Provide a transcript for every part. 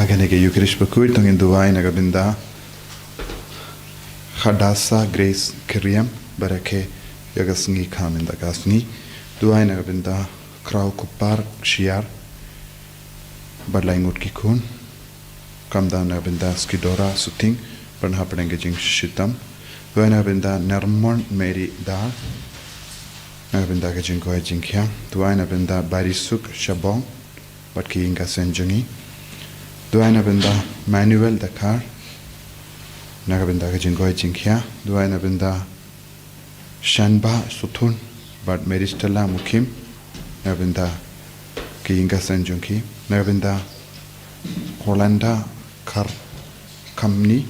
Haganege Yukrish Bakhuid tongin duwai nagabinda Khadasa Grace Kiriam Barake Yagasngi Kaminda Gasni duwai nagabinda Krau Kupar Shiar Badlaingut Kikun Kamda nagabinda Skidora Suting Bernhapenengajing Shitam duwai nagabinda Nermon Mary Dar nagabinda Gajing Koi Jingkyam duwai nagabinda Barisuk Shabong Batki Inga Senjangi duwai nagabinda Manuel Dakar nagabinda Gajing Koi Jingkya duwai nagabinda Shanba Sutun Bat Meristala Mukim nagabinda Ki Inga Senjangi nagabinda Holanda Kar Kamni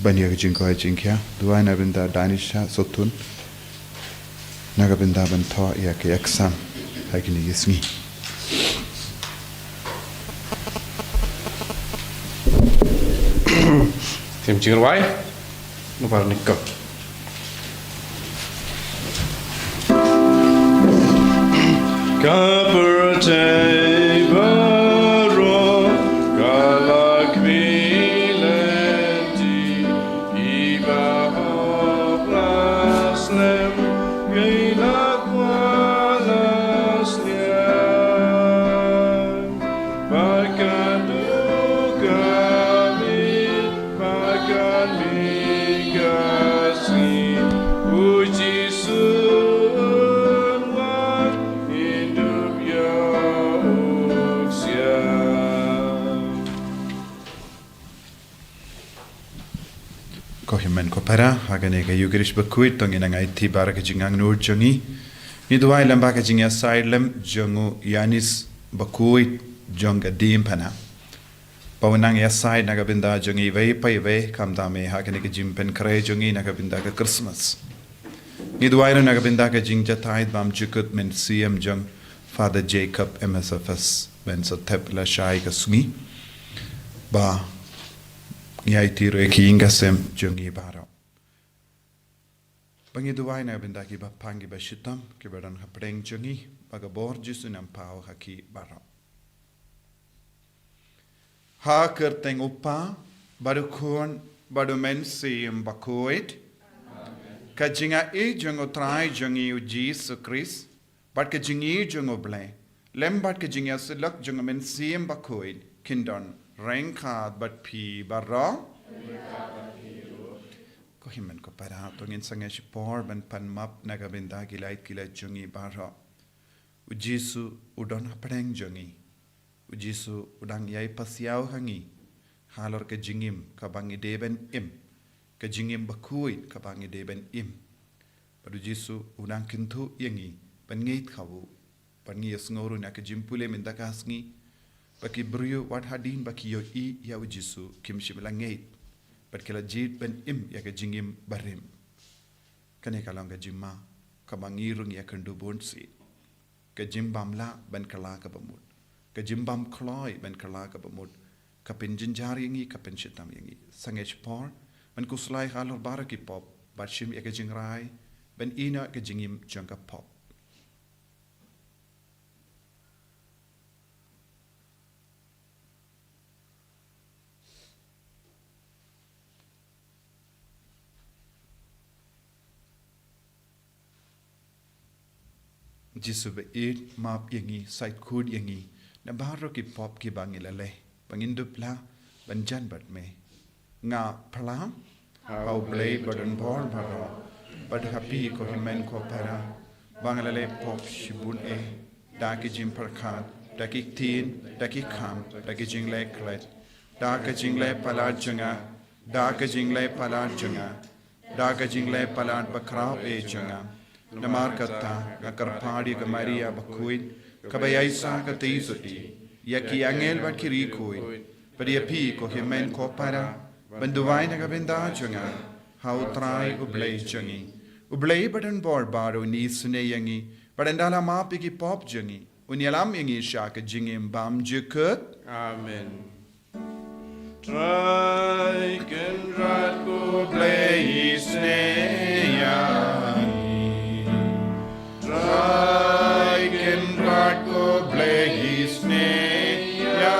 Banya Gajing Koi Jingkya duwai nagabinda Danisha Sutun nagabinda Bantho Yaki Exam Hagini Yismi Tim Chirwai, Nupar Nyngkong. Kaperte baro galakvilenti iba hoplaslem gailaqualasliam bakadukami Migasi uji sunwa hidup ya usia. Kohimen kopera haganega Yukrish Bakhuid tongin ang IT baraka jingang nur jongi ni duwai lambaka jing asylum jongu Yanis Bakhuid jonga dimpana Pawanang yasai nagabinda jongi vei pai vei kamdame haganega jimpen kare jongi nagabinda ka Christmas ni duwai nagabinda ka jing jataid bam jukut men CM jong Father Jacob MSFS ben so tep la shai ka sungi ba Yai tiro eki inga sem jongi baro. Bangi duwai na benda ki ba pangi ba shitam ki badan hapreng jongi baga bor jisu nampao haki baro. Ha kerteng upa badu kun badu men sim Bakhuid. Ka jinga e jongo trai jongi u Jesu Christ bat ka jingi jongo ble. Lem bat ka jinga silak jongo men sim Bakhuid kindon. Rengkad bat pi barra ko himen ko para tongin sange shipor ban pan map nagabinda gilait jongi barra u Jesu udon hapreng jongi u Jesu udang yai pasiaw hangi halor ke jingim ka bangi deben im ke jingim Bakhuid ka bangi deben im padu Jesu udang kintu yangi ban ngeit khawu ban ngi yasngoru na ke jimpule min dakasngi baki brio wat hadin baki yo I ya Jesu kim shiblangait bat kala jid ben im ya ka jingim barim kane kalanga jimma ka bangirung ya kandu bonsi ka jimbam la ben kala ka bamut ka jimbam kloi ben kala ka bamut ka pinjinjar yangi ka penshitam yangi sangesh por man kuslai halor baraki pop bat shim ya ka jingrai ben ina ka jingim jangka pop Jesu be eat map yangi side kud yangi na baro ki pop ki bangilale bangindupla banjan bat me nga pala how play badan bor baro but happy ko himen ko para bangalale pop shibun da ki jim parkhat da ki tin da ki kham da ki jingle klet da ka jingle pala janga da ka jingle pala janga da ka jingle pala bakrao janga Namar kata karpadi ka Maria Bakhuid kabayaisa ka teisuti yaki angel bat kirikuid padi api ko himen ko para banduwai na kabinda junga how try ublay jungi ublay badan bor baro ni sune yangi padandala mapi ki pop jungi unyalam yangi sha ka jingim bam jukut Amen. Try can rat ko play snea. Try can rat ko play snea.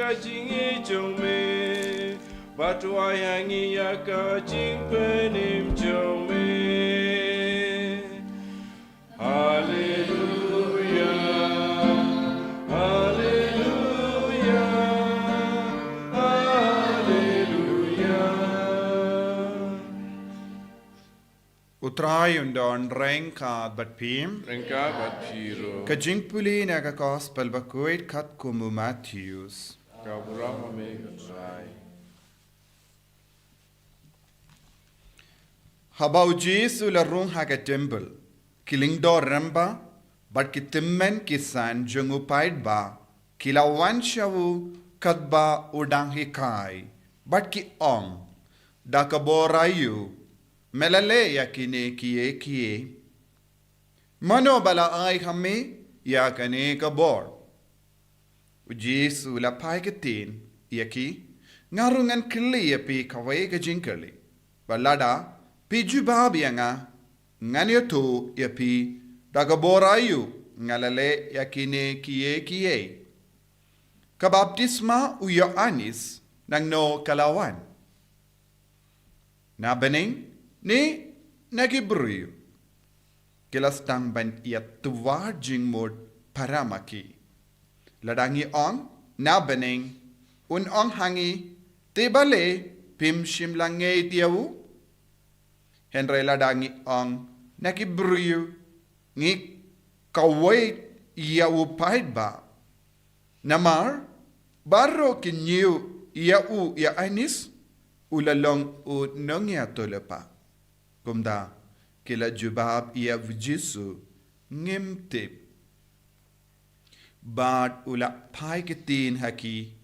ka jingi jong me batwa yangi ya ka jing penim jong me Hallelujah Hallelujah Hallelujah Utrai undon rengka bat pim. Rengka bat piro Kajing puli naga gospel Bakhuid kat kumu Matthews. ka burama me katrai Habau Jesu la rung haga temple. Kiling do ramba, but kitimmen kisan jungu paid ba. Kila wan shawu kadba udang hikai. But ki ong. Dakaborayu. Melale yakine kiye. Mano bala ay kami yakane kabor. Jesu la pai kitin yaki. Ngarungan kili yapi kawai kajingkali. Balada piju babi nga nganyo to yapi dagaborayu ngalale yakine kiye. Kabaptisma uyo anis nang no kalawan. Na bening ni nagibruyo. Kilas tang ban yatuwa jing mod paramaki. Ladangi ong na bening un ong hangi tebale pim shimlange tiawu. Henry ladangi ong nakibruyo ngi kawai yawu paid ba. Namar baro kinyu yau ya anis ulalong u nongya tolepa. Kumda kila jubab ya Jesu ngimtip. Bad ula pai kitin haki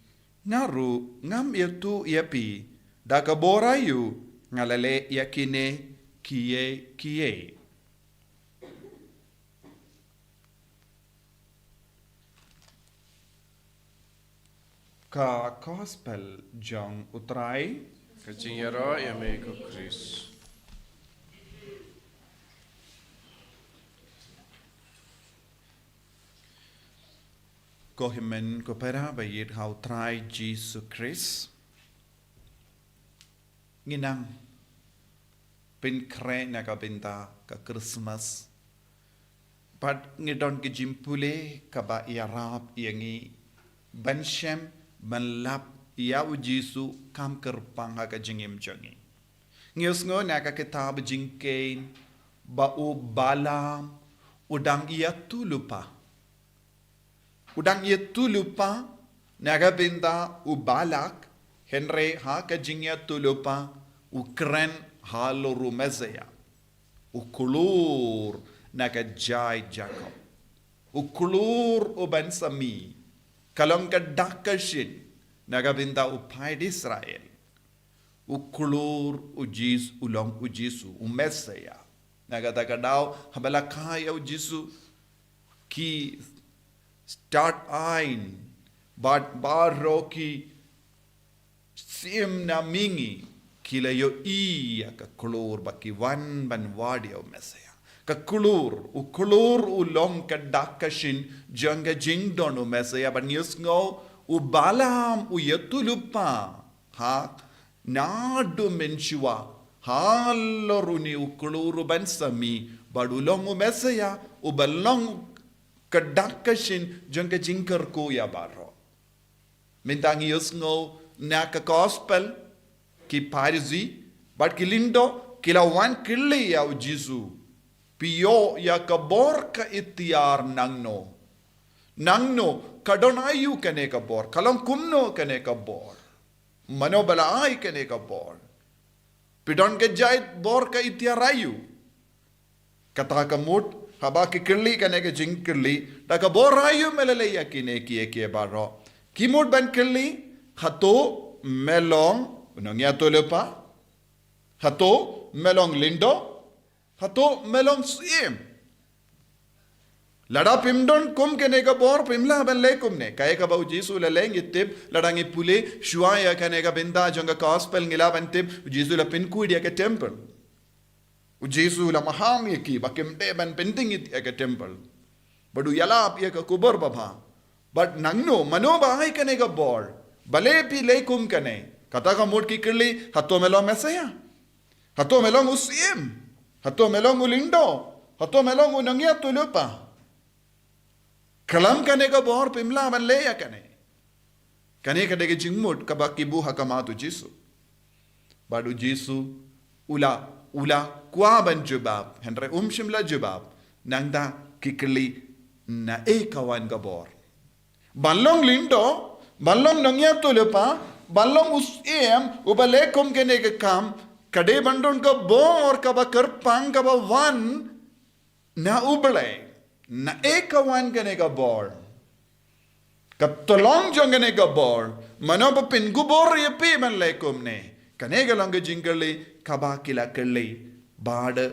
naru ngam yatu yapi dakaborayu ngalale yakine kiye. Ka gospel jong utrai ka jingero ya me ko Chris ko himen ko pera bayit how try Jesus Christ nginang pinkre na kabinta ka Christmas pat ngidon ki jimpule ka ba yarab yangi banshem banlap yaw Jesu kam kerpang ka jingim jongi ngius ngo na ka kitab jingkein ba u balam udang iya tulupa udang ia tulupa naga binta ubalak Henry ha kajingya tulupa ukren haluru mezaya ukulur naga jai Jacob ukulur uban sami kalong kadakashin naga binta upay Israel ukulur ujis ulong ujisu umesaya naga takadaw habalakaya ujisu ki start ain but baro ki sim na mingi kila yo iya ka kulur baki wan ban wadio mesaya ka kulur ulong ka dakashin janga jingdon u mesaya ban yusngo u balam u yatulupa ha nadu menshua haloruni u kulur ban sami badulong u mesaya u balong kadakashin jangka jingkar ko ya baro. Mintangi yusngo na ka gospel ki parisi but kilindo kilawan kili ya Jesu piyo ya kabor ka itiar nangno kadonayu kane kabor kalang kumno kane kabor manobalai kane kabor pidon ke jait bor ka itiarayu kata kamut haba ki kirli kane ke jing kirli taka borayu melele yakine kiye baro kimut ban kirli hato melong unongya tolepa hato melong lindo hato melong sim lada pimdon kum kene ka bor pimla ban le kumne kay ka bau Jesu la leng itip ladangi pule shuaya kane ka binda jonga gospel ngila ban tip Jesu la pinkuid ya ke temple Jesu la maham yaki bakim ban penting it ya ke temple badu yalap ya ka kubur baba but nangno mano ba ai kane ka bor Bale pi leikum kane. Kata kamut kikili hato melong Mesaya. Hato melong usim. Hato melong ulindo. Hato melong unangya tulupa. Kalam kane ka bor pimla ban leya kane. Kane ka dege jingmut kabakibu hakamatu Jisu. Badu Jisu ula kwa ban jubab. Henry shimla jubab. Nangda kikili na kawan ka bor. Balong lindo, balong nangya tulupa, balong usim, ubalekom kene ka kam, kade bandon ka bor ka ba karpang ka ba wan na ubale. Na kawan kene ka bor. Katolong jong kene ka bor. Mano ba pingubor yepi man lekom ne. Kane ka lang ka jingkali, kaba kila kali, bada,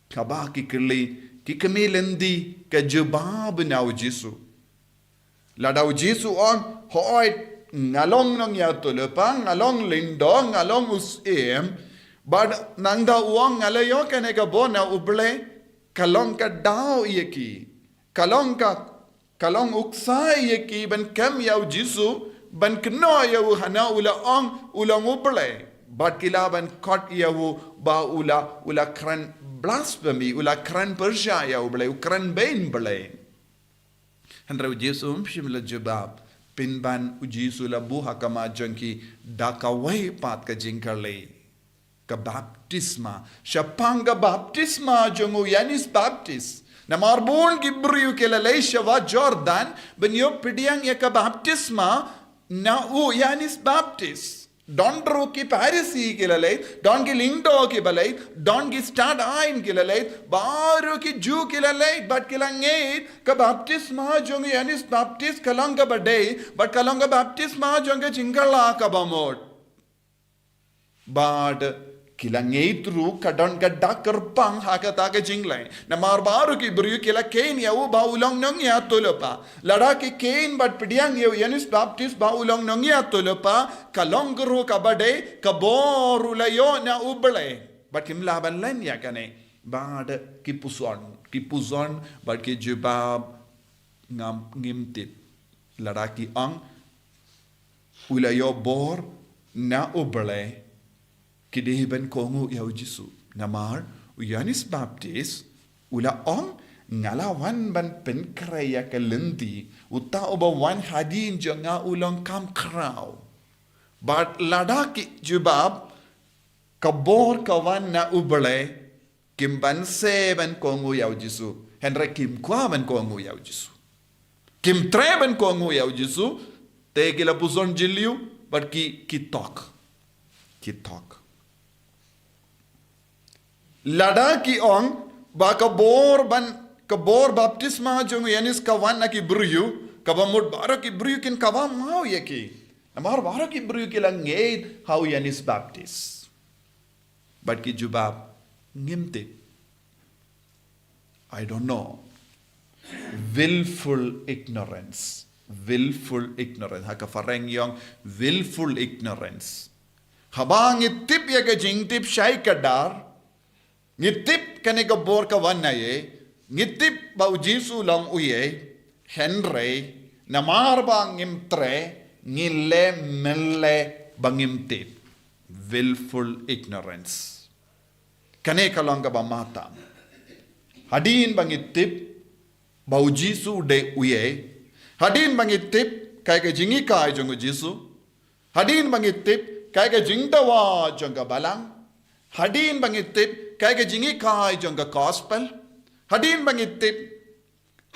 kaba kikali, kikamilendi ka jubab na Jisu. Ladaw Jisu on, hoit, ngalong nang yatulupa, ngalong lindo, ngalong usim, bad nang da uang ngalayo kane ka bo na uble, kalong ka daw iyaki, kalong uksa iyaki, ban kem yaw Jisu, ban keno yaw hana ulang uble, bad kilaban kot yaw ba ula kran blasphemy, ula kran persya yaw uble, ukran bain ble. Henry Jisu shimla jubab, pinban Jisu la buha kama jangki dakaway pat ka jingkali. Ka baptisma, shapanga baptisma jongu yanis baptis. Na marbon gibriu kelalay shawa Jordan, banyo pidiyang ya ka baptisma na yanis baptis. Don ro ki parisi kilalay, don ki lindo ki balay, don ki stad ain kilalay, baru ki ju kilalay, but kilangay ka baptisma jongu yanis baptis kalanga baday, but kalanga baptisma jonga chingala ka bamot. But kilangay tru kadon kadda karpang hakata ka jinglay. Na marbaru ki bru kila kain yaw ba ulang nang ya tulupa. Lada ki kain but pidiyang yaw yanis baptis ba ulang nang ya tulupa. Kalong guru ka bade ka boru layo na ubale. But kim laban len ya kane. Bad ki puson but ki jubab ngam ngimtit. Lada ki ang ulayo bor na ubale. Kidehiban kongu yaw Jisu. Namar, uyanis baptis, ula ong ngalawan ban penkraya kalenti, uta oba wan hadin janga ulang kam kraw. But ladaki jubab, kabor kawan na ubale, kimban seban kongu yaw Jisu. Henry kim kwa ban kongu yaw Jisu. Kim treban kongu yaw Jisu, te kila puson jiliu, but ki talk. Lada ki ong ba kabor baptisma jong yanis kawan na ki bruyu kabamud baro ki bruyu kin kawan mau yaki amar baro ki bruyu ki lang ngade how yanis baptis but ki jubab ngimte I don't know willful ignorance haka fareng yong willful ignorance habang itip ya ka jingtip shay kadar ngitip kane ka bor ka wan na ye, ngitip ba Jisu lang uye, Henry, namar ba ngimtre, ngile mele bangimtip. Willful ignorance. Kane ka lang ka ba mata? Hadin bangitip, ba Jisu de uye, hadin bangitip, kay ka jingi kay jong Jisu, hadin bangitip, kay ka jingdawa jong ka balang, hadin bangitip, kaya ka jingi kay jong ka gospel. Hadin bangitip.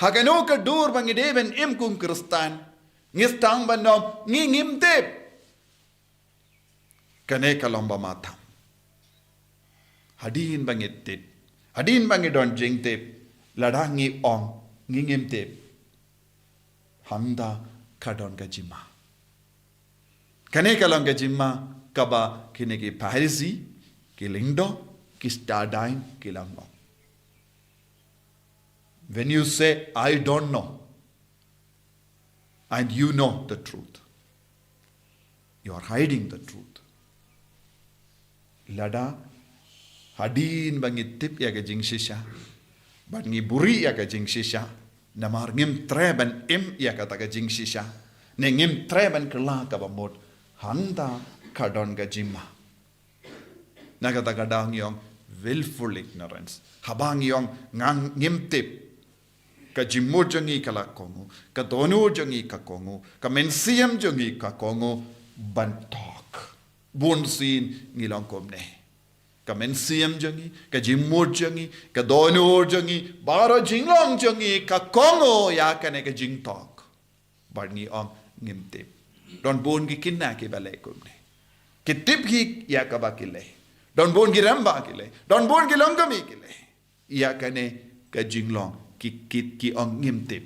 Hagano ka dur bangideben im kung kristan. Ngistang banom ngingimtip. Kane kalomba matam. Hadin bangitip. Hadin bangidon jingtip. Ladangi ong ngingimtip. Handa kadon ka jima. Kane kalong ka jima kaba kiniki Parisi kilindo kistadain kilango. When you say, I don't know, and you know the truth, you are hiding the truth. Lada, hadin bangitip ya ka jing shisha, but ngi buri ya ka jing shisha, namar ngim treban im ya ka jing shisha, Nengim treban kala kabamot handa kadon gajima. Nagata kadang yong willful ignorance. Habang yong ngang ngimtip. Ka jimur jangi kala kongo, ka donu jangi ka kongo, ka mensiam jangi ka kongo, bantok. Bunsin ngilang komne. Ka mensiam jangi, ka jimur jangi, ka donu jangi, baro jinglong jangi ka kongo ya kane ka jingtok. Barngi ong ngimtip. Don bun ki kinna ki balay komne. Kitip ki ya ka bakile. Don bun ki ramba kile. Don bun ki longgami kile. Ya kane ka jinglong. Ki ong ngimtip.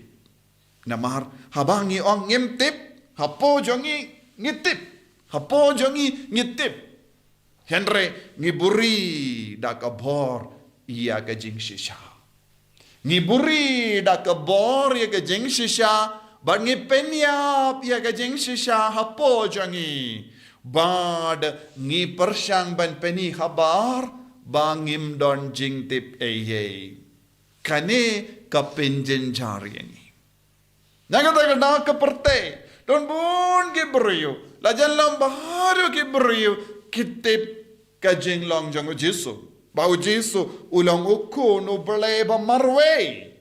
Namar habangi ong ngimtip. Hapo jongi ngitip. Hapo jongi ngitip. Henry ngiburi da kabor iya ka jing shisha. Ngiburi da kabor iya ka jing shisha. Bad ngipenyap iya ka jing shisha. Hapo jongi. Bad ngi persyang ban peni habar. Bangim don jing tip eye. Kane kapinjen jari ini. Nagata kaperte. Don bun gibriyo. Lajan lang baharu gibriyo. Kitip kajing long jang Jesu. Bau Jesu ulang uku no berleba marwe.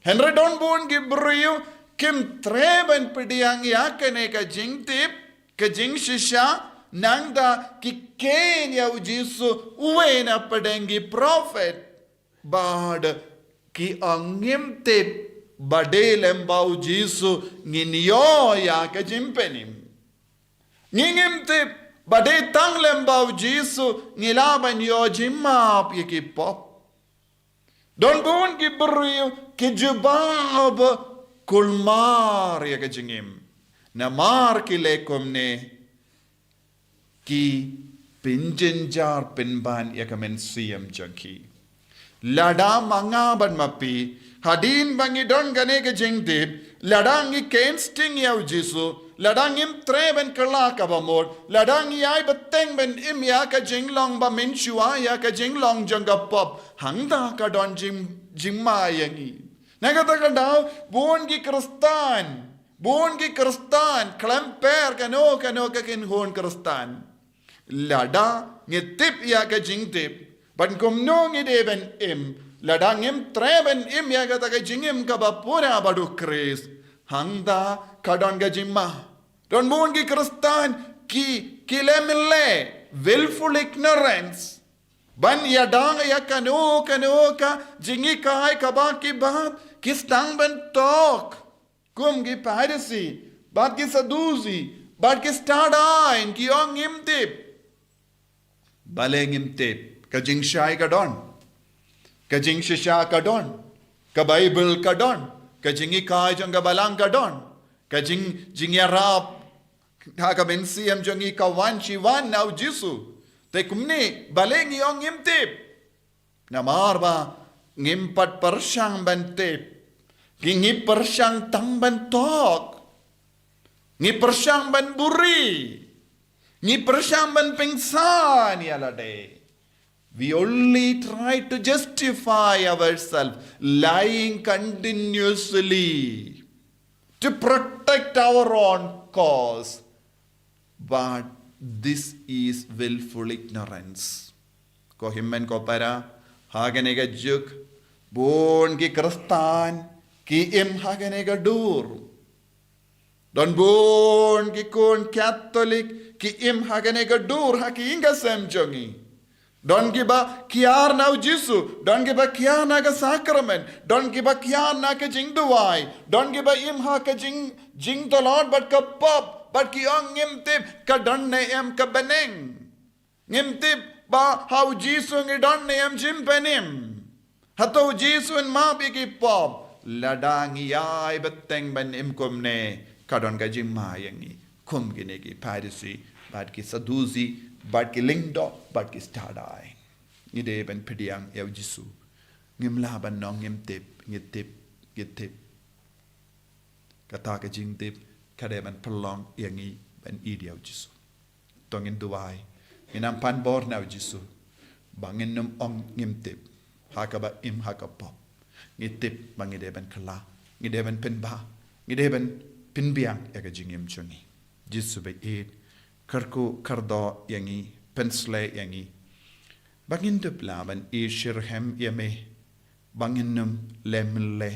Henry don bun gibriyo. Kim treben pediang yakane kajing tip. Kajing shisha. Nangda kikenya Jesu. Uwe na padengi prophet. Bad ki angim tip badel embau Jesu nginyo ya ka jimpenim. Ngingim tip bade tang lembau Jesu ngilaban yo jimap ki pop. Don bun ki beriu ki jubab kulmar ya ka jingim. Namar ki lekom ne ki pinjenjar pinban ya ka mensiam jangki. Lada manga ban mapi hadin bangi don gane ke jingdip ladangi kensting yaw Jesu ladangim treben kala kabamor ladangi ay beteng ben im ya ka jinglong ba minshua ya ka jinglong janga pop hangda ka don jimma yangi nagata ka daw buon ki kristan klamper kano ka kinhon kristan lada ngitip ya ka jingdip Ban kumnong ideben im, ladangim treben im ya kata jingim kabapura badu kris, hangda kadon gajimma. Don bun ki kristan ki lemile, willful ignorance. Ban yadang ya kanu ka jingi kai kabaki bat kistang ben tok, kum ki piracy, bat ki sadusi, bat ki stadain ki ong imtip, baleng imtip. Kajing syai kadon, kajing shisha kadon, ka Bible kadon, kajing ikai jang kabalang kadon, kajing jingyarap, ka bensiam jang ikawan chiwan nau Jesu, te kumni baleng yong ngimtip, namar ba ngimpat persyang bantip, ngi persyang tang bantok, ngi persyang ban buri, ngi persyang ban pingsan yalade. We only try to justify ourselves, lying continuously to protect our own cause. But this is willful ignorance. Ko himmen ko para hagane ga juk bon ki kristan ki im hagane ga dur. Don bon ki kon Catholic ki im hagane ga dur haki inga semjongi. Don't give a kiar now Jesu. Don't give a kiar na ka sacrament. Don't give a kiar na ka jing duwai. Don't give a imha ka jing the Lord but ka pop. But ki ang ngimtip ka don na em ka beneng. Ngimtip ba how Jesu ngi don na em jimpenim. Hato Jesu en mabi ki pop. Ladang iyay beteng ben im kumne. Ka don ka jing mayangi. Kum gine ki parisi. Bad ki saduzi. Bad ki lingdo, bad ki stadai. Ngide ben pediang yaw Jesu. Ngimlaban nong ngitip. Kata ka jing tip, kade ben pelong yangi ben idi yaw Jesu. Tongin duwai. Nginam panbor naw Jesu. Bangin num ong ngimtip. Haka ba im haka pop. Ngitip bangide ben kala. Ngide ben penba. Ngide ben pinbiang yaga jingim chungi jisu be it karku kardo yangi pensle yangi bangin dublaban e shirhem yame banginum lemle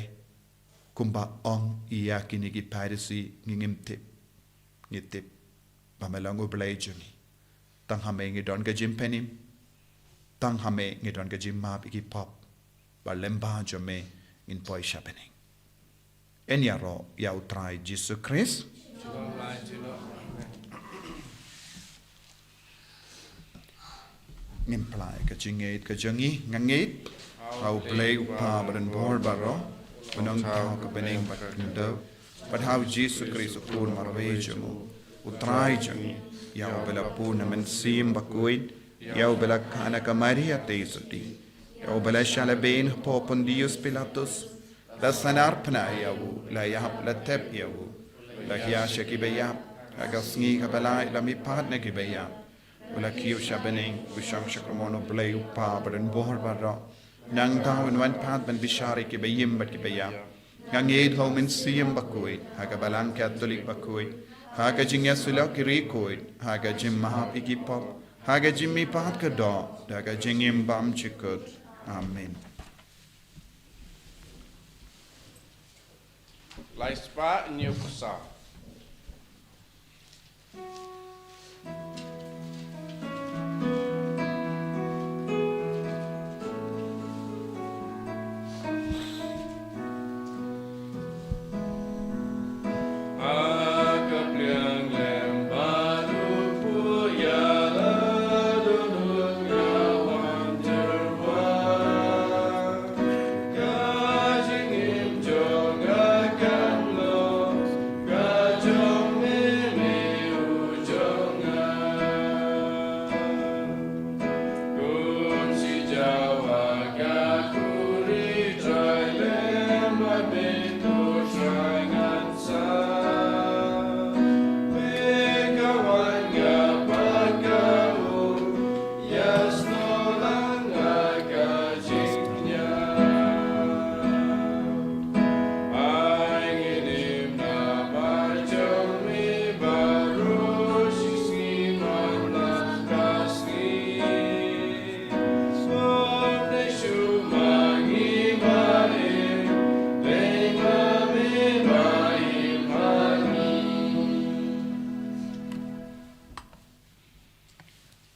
kumba ong iya kinigi parisi ngingim tip ngitip bamelang ublay jungi tang hame ngidon ka jimpenim tang hame ngidon ka jimmap iki pop balemba jome in poi shapening enyaro yau try Jesus Christ ngimplai ka jingait ka jangi ngangit au play upa badan bor baro menang tau ka bening bakndo but how Jesus Christ pun marwe jamu utrai jangi yau bela pun men sim Bakhuid yau bela kana ka Maria teisuti yau bela shalaben popon Dios Pilatus la sanar pna yau la yahab la tep yau la hiasha ki beya aga sngi ka bela la mi partner ki beya wala kiyo shabening usham shakramono blay upa badan bor baro nang tau in wan pat ban bishari ki bayim bat ki beya ngang yed ho min siem Bakhuid haga balang Catholic Bakhuid haga jingya sula ki rekoid haga jim mahap iki pop haga jimmi pat ka do daga jingim bam chikut amen Lai spa new kusa.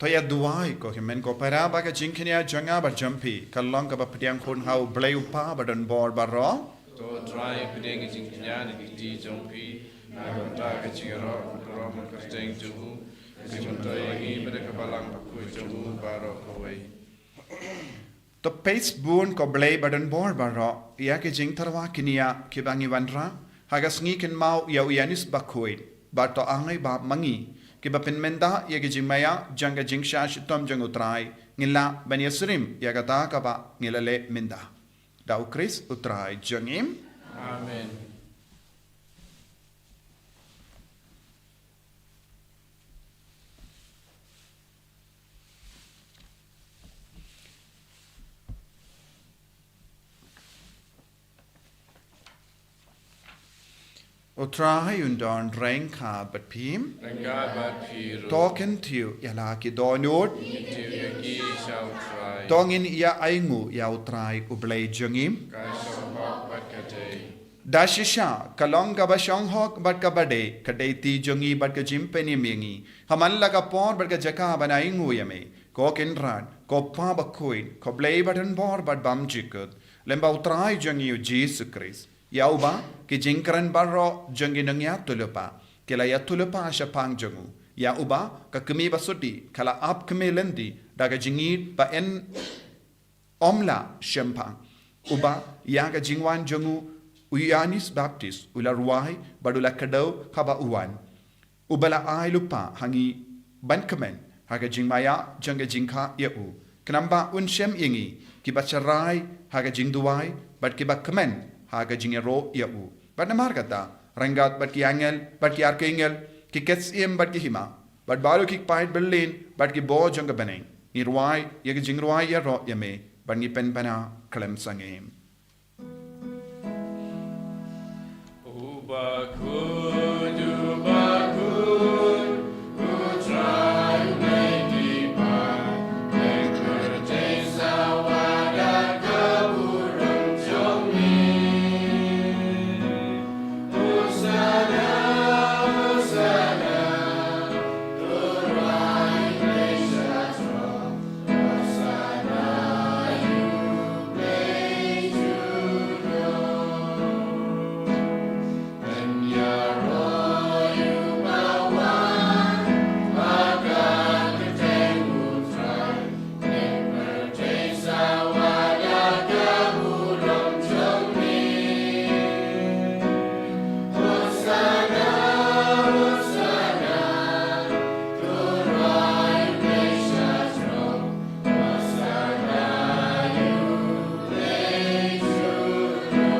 Toya duai ko himen ko paraba ka jingkenia janga ba jampi kalong ka ba pediang kun hau blay upa badan bor baro To try pideng jing knya ni di jongpi na kanta ka chiro ro man ka steng juhu jimonto yangi bede ka balang Bakhuid juhu baro koi to pace bun ko blay badan bor baro ya ke jing tarwa kinia ki bangi wanra haga sngi ken mau ya uyanis Bakhuid ba to angai ba mangi ki ba penmenda ya ke jingmaya janga jingsha shitom jang utrai ngila ban yasrim ya kata ka ba ngilale minda dau Chris utrai jangim Amen. utrai undon rain ka bat pim Ranga bat piru. talking to you ya la ki donut Tiu yangi shall try. tongin ya aingu ya utrai ublay jangim Kai shall hawk bat katay. Dashisha kalong ka ba siyang hok bat ka bade kadai ti jongi bat ka jimpeni mingi haman laga por bat ka jaka banai nguyame ko kinran ko pa Bakhuid ko blay batan bor bat bam jikut lemba utrai jongi Jesus Christ yauba ki jingkran barro jongi nangya tulupa kila ya tulupa asya pang jongu yauba ka kemi basudi kala ap kemi lendi daga jingit ba en omla shempang uba ya ka jingwan jongu Uyanis Baptist ula ruai badula kadau haba uwan ubala ai lupa hangi ban kemen haga jingmaya janga jingka yau kenamba unshem ingi kibacarai haga jingduai bad kiba kemen haga jingero yau bad namar kata rangat bad ki angel bad ki arkengel ki kets im bad ki hima bad balu ki pait berlin bad ki bo janga baneng ni ruai yaga jingruai ya ro yame bad ni pen bana klem sangem Bakhuid, Bakhuid, who try make deeper, make her taste awada kaburung jomi. Hosanna, Hosanna, Turai Meshatro, Hosanna, you made you know. And Yaro, you bawan, makan ketemu try, never taste awada kaburung jomi. Hosanna, Hosanna, Turai Meshatro, Hosanna, you made you know.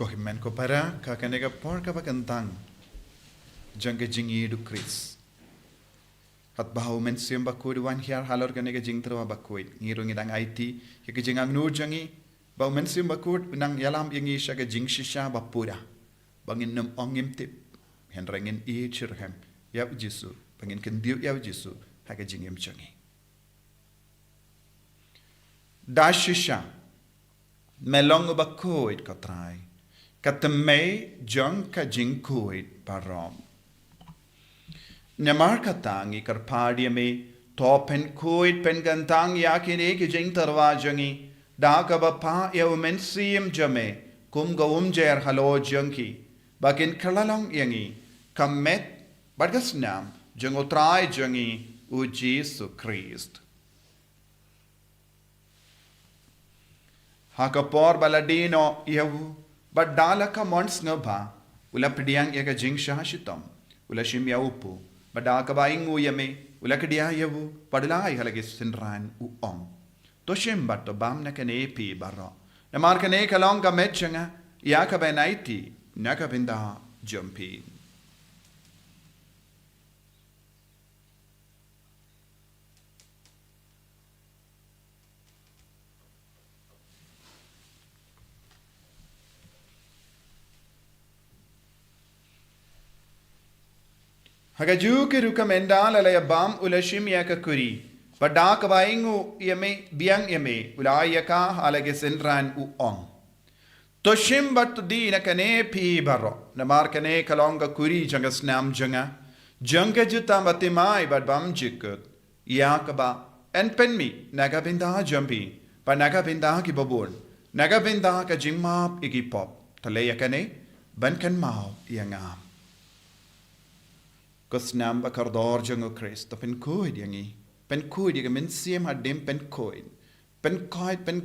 Kohimen ko para kakanega por kapakantang jangke jingi du Chris. Hat bahu men siam Bakhuid wan hiar halor kanega jing terwa Bakhuid. Ngirung idang IT ke jing ang nur jangi bahu men siam Bakhuid nang yalam yangi shaga jing shisha bapura. Bangin nam ongim tip hen rangin I chirham yap jisu bangin kendiu yap jisu haga jingim jangi. Da shisha melong Bakhuid katrai. Katamay jang ka jing kuid parom. Namar katang ikar pardia me topen kuid pen gantang yakine ki jing tarwa jangi da ka bapa ya umen siem jame kum gawum jer halo jangki bakin kalalong yangi kamet bargas nam jangotrai jangi u Jesu Christ. Hakapor baladino yawu but dalaka mons ngaba ula pediang yaga jing shahashitam ula shimya upu but dalaka baingu yame ula kedia yawu padla ihalagi sinran u to shim but to bam nakane pi barro na markane kalong ka metchanga yaka benaiti nakabinda jumpi. Hagaju ke ruka mendal alaya bam ulashim yaka kuri. Pada kabaingu yame biang yame ulayaka halage senran u Toshim bat di nakane pi baro. Namar kane kalonga kuri jangas nam janga. Janga juta batimai bat bam jikut. Yakaba en penmi nagabinda jampi. Pa nagabinda ki babun. Nagabinda ka jimap igipop. Talayakane bankan mau yangam. Kosnam bakardor jango Christ pen kuid yangi pen kuid yaga men siem hadim pen kuid pen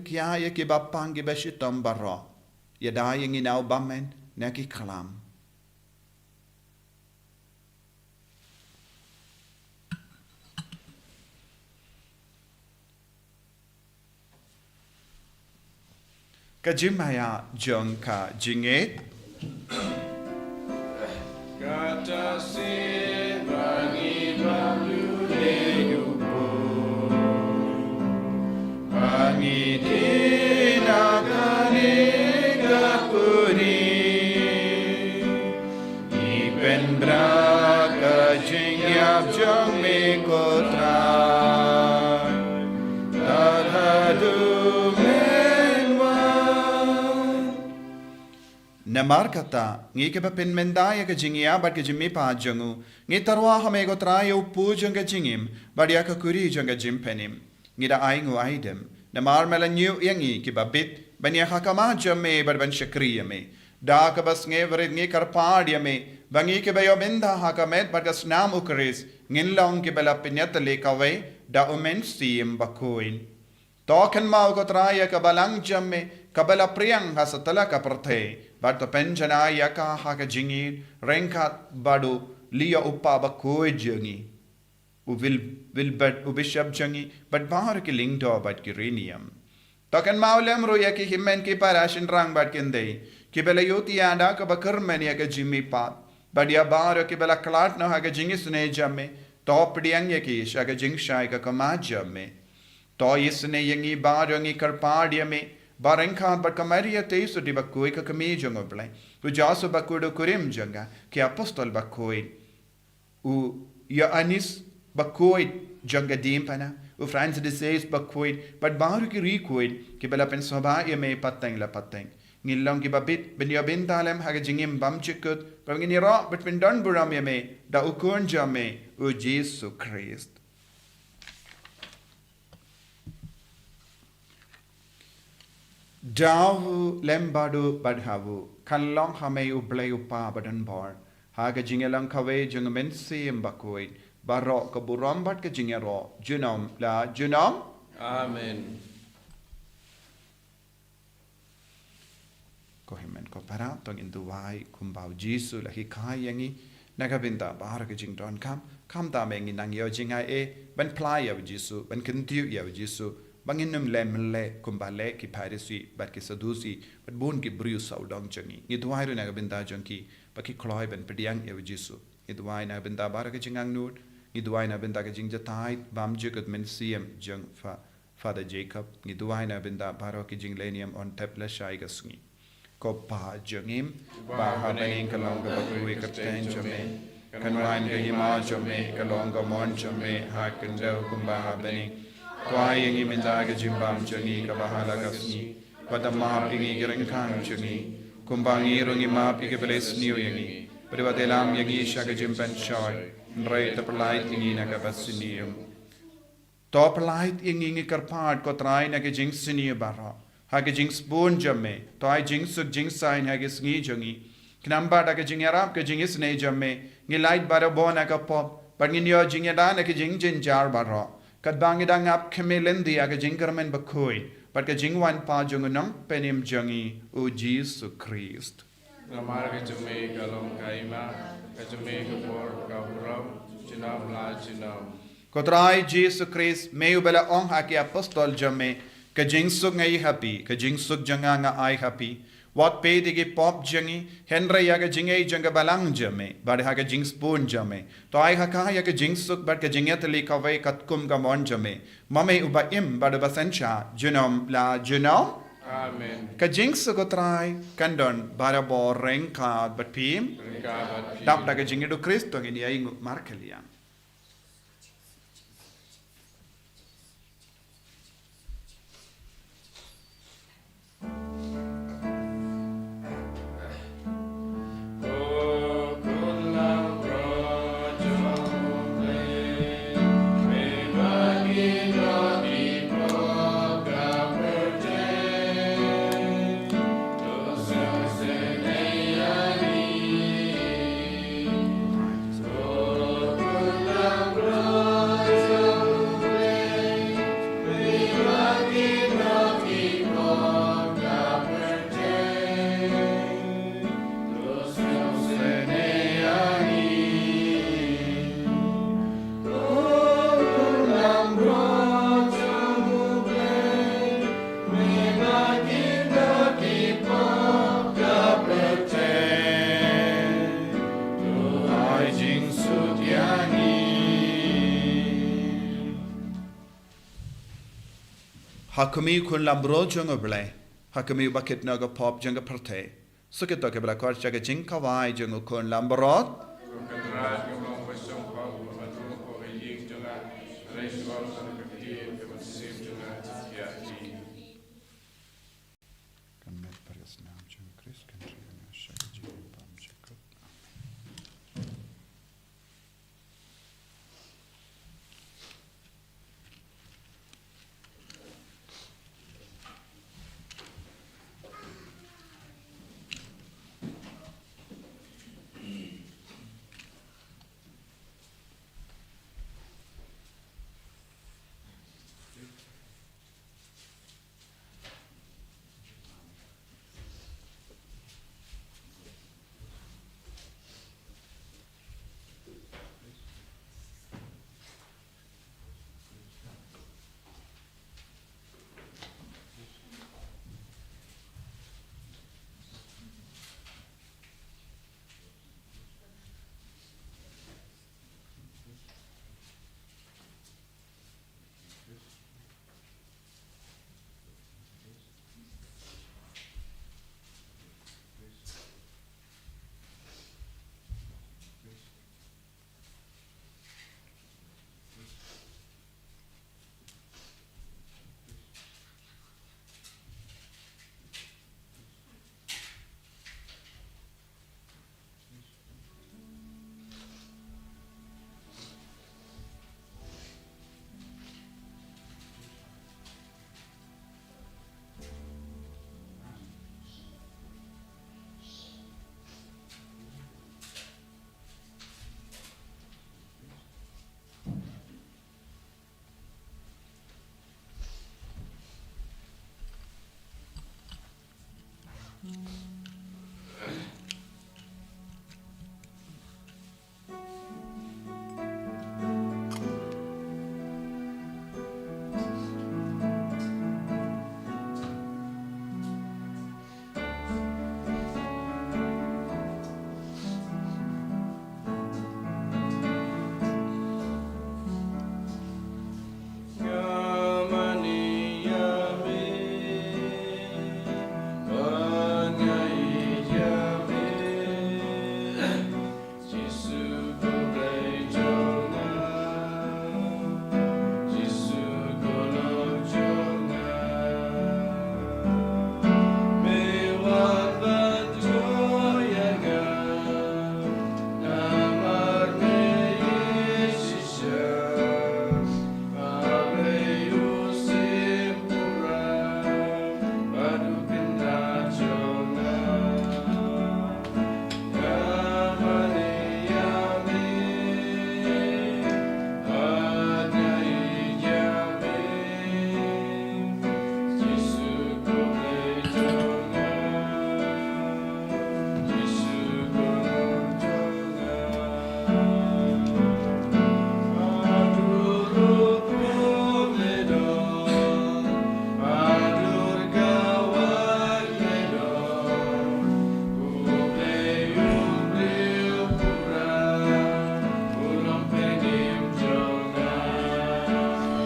kya ya ki bapang ki bashitam barra yada yangi nau bamen naki kalam. Kajimaya jong ka jinget Kata sin bangi balu leyupo, bangi tinagani kapuri, ipen braka jingyap jong me kotra, tadhadu Namar kata ngi ke pen mendaya ke jingia bat ke jimmi pa jangu ngi tarwa hame go trayo pu janga jingim badia ka kuri janga jimpenim ngi da aingu aidem namar melanyu yangi ki babit bania hakama jamme bar ban shakriya me da ka bas nge vred ngi karpadia me bangi ke bayo benda hakamet bat gas nam ukris ngin long ke bela pinyat le kawe da umen sim Bakhuid token mau go traya ka balang jamme kabala priang hasatala ka parthe but the penjana yaka haka jingi renkat badu liya uppa Bakhuid jangi will but ubishab jangi but bahar ki lingdo but ki renium token maulem ro yaki himmen ki parashin rang but kinde ki bela yuti anda ka bakar men yaka jimmi pat but ya bahar ki bela klat no haka jingi sune jamme top diang yaki shaga jing shai ka kama jamme to isne yangi bahar yangi karpad yame Barengkat bat kamaria teisu di Bakhuid ka kami jongo blai. U jasu Bakhuid kurim jonga ki apostol Bakhuid. U ya anis Bakhuid jonga dimpana. U Francis de Bakhuid bat baru ki rikuid ki bala pen soba ya me pateng la pateng. Ngilong ki babit ben ya bintalem haga jingim bam chikut pam ngini ro bet pen don buram ya me da ukun jame u Jesus Christ. Dahu lembadu badhavu kanlong hame ublay upa badan bar haga jingelang kawe jung mensi Bakhuid barok ke burambat ke jingero junom la junom Amen. ko himen ko para tong induwai kumbau Jisu la hikai yangi nagabinda bahar ke jing don kam ta mengi nang yo jingai e ban playa Jisu ban kentiu ya Jisu banginum lemle kumbale ki parisi bat ki sadusi bat bun ki briu saudong jangi induwai ru nagabinda jangki baki kloi ben pediang ya Jisu induwai nagabinda bahar ke jingang nut induwai nagabinda ke jing jatai bam jukut men siem jang Father Jacob induwai nagabinda bahar ke jing lenium on tepla shai gasngi ko pa jangim ba ha bening kalong ga Bakhuid kapten jame kanwain ga hima jame kalong ga mon jame ha kendo kumba ha bening kwai yangi minda ga jimbam jangi ga bahala gasni padama pingi gereng kang jangi kumbangi rungi ma pike beles niu yangi privatelam yangi shaga jimpan shoy nrai taplait yangi na ga basinium top light yangi karpat ko trai na ga jing sini bara hage jing spoon jamme toy jing suk jing sign hage sngi jangi knamba da ke jing arab ke jing isne jamme ngi light bara bona ka pop but ngi yo jing da na ke jing jin jar bara kat bang da ngap khemelen dia ke jing karmen Bakhuid but ke jing wan pa jung nang penim jangi o Jesus Christ Namar ke jume kalong kaima ke jume ke por ka buram jinam la jinam. kotrai Jesus Christ meu bela ong ha ke apostol jamme ke jing suk ngai happy ke jing suk janga nga ai happy wat pe de ge pop jangi henry ya ke jingai janga balang jame bad ha ke jing spoon jame to ai ha ka ya ke jing suk bad ke jingat li ka vai kat kum ga mon jame mame uba im bad basencha junom la junom Amen. ke jing suk trai kandon bara bo reng ka bat pim Ringkabat dap da ke jingi do Kristo ngi ai markelia Hakumi kun lambro junga blai. Hakumi bakit naga pop junga parte. Sukit toke bla kor jaga jing kawai junga kun lambrot. Katrat ngomong pasong pa umatulong ko kay Ying Junga. Raise ko sa nagkakitiin kay Masisim Junga. Yati. Kamet pares nam junga Chris country na shaga jing pam chikot.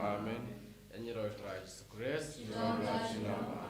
Amen. And you know, try to grace, you know,